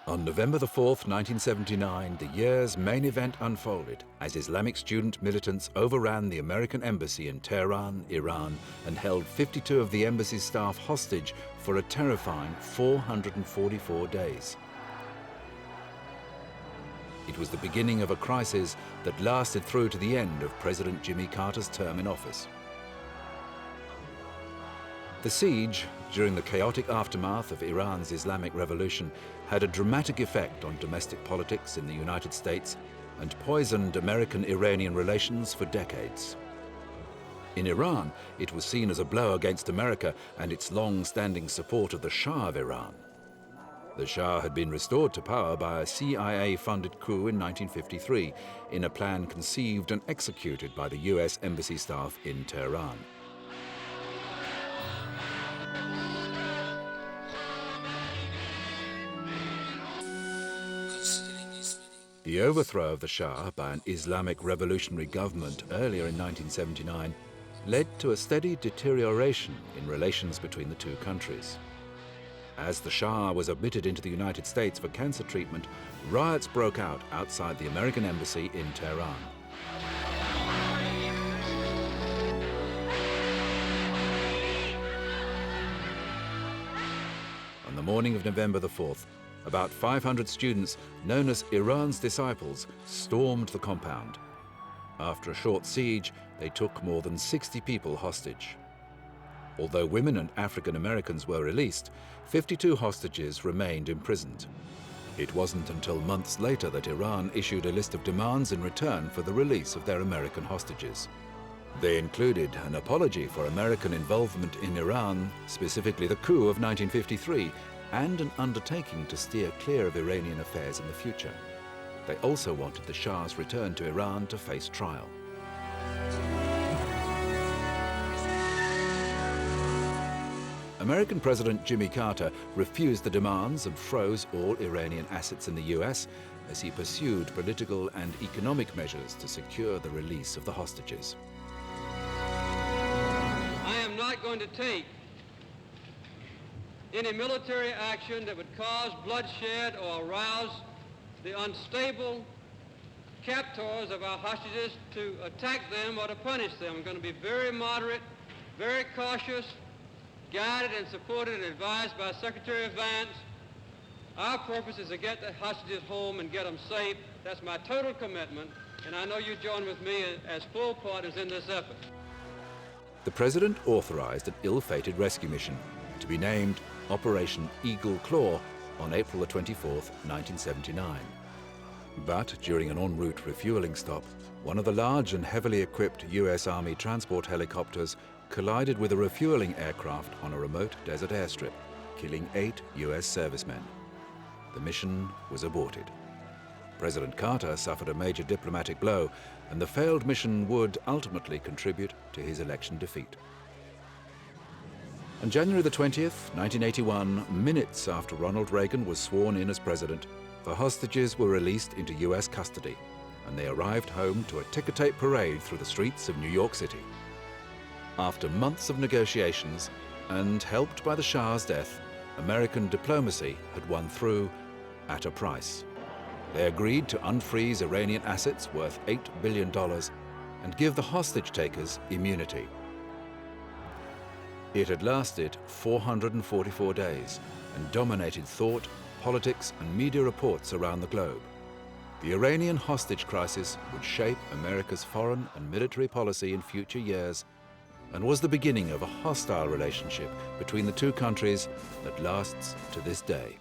On November the 4th, 1979, the year's main event unfolded as Islamic student militants overran the American embassy in Tehran, Iran, and held 52 of the embassy's staff hostage for a terrifying 444 days. It was the beginning of a crisis that lasted through to the end of President Jimmy Carter's term in office. The siege, during the chaotic aftermath of Iran's Islamic Revolution, had a dramatic effect on domestic politics in the United States and poisoned American-Iranian relations for decades. In Iran, it was seen as a blow against America and its long-standing support of the Shah of Iran. The Shah had been restored to power by a CIA-funded coup in 1953 in a plan conceived and executed by the US embassy staff in Tehran. The overthrow of the Shah by an Islamic revolutionary government earlier in 1979 led to a steady deterioration in relations between the two countries. As the Shah was admitted into the United States for cancer treatment, riots broke out outside the American embassy in Tehran. On the morning of November the 4th, about 500 students, known as Iran's disciples, stormed the compound. After a short siege, they took more than 60 people hostage. Although women and African Americans were released, 52 hostages remained imprisoned. It wasn't until months later that Iran issued a list of demands in return for the release of their American hostages. They included an apology for American involvement in Iran, specifically the coup of 1953, and an undertaking to steer clear of Iranian affairs in the future. They also wanted the Shah's return to Iran to face trial. American President Jimmy Carter refused the demands and froze all Iranian assets in the US as he pursued political and economic measures to secure the release of the hostages. I am not going to take any military action that would cause bloodshed or arouse the unstable captors of our hostages to attack them or to punish them. I'm going to be very moderate, very cautious, guided and supported and advised by Secretary Vance. Our purpose is to get the hostages home and get them safe. That's my total commitment, and I know you join with me as full partners in this effort. The President authorized an ill-fated rescue mission to be named Operation Eagle Claw on April 24, 1979. But during an en route refueling stop, one of the large and heavily equipped US Army transport helicopters collided with a refueling aircraft on a remote desert airstrip, killing 8 US servicemen. The mission was aborted. President Carter suffered a major diplomatic blow, and the failed mission would ultimately contribute to his election defeat. On January the 20th, 1981, minutes after Ronald Reagan was sworn in as president, the hostages were released into US custody, and they arrived home to a ticker-tape parade through the streets of New York City. After months of negotiations, and helped by the Shah's death, American diplomacy had won through at a price. They agreed to unfreeze Iranian assets worth $8 billion and give the hostage-takers immunity. It had lasted 444 days and dominated thought, politics, and media reports around the globe. The Iranian hostage crisis would shape America's foreign and military policy in future years and was the beginning of a hostile relationship between the two countries that lasts to this day.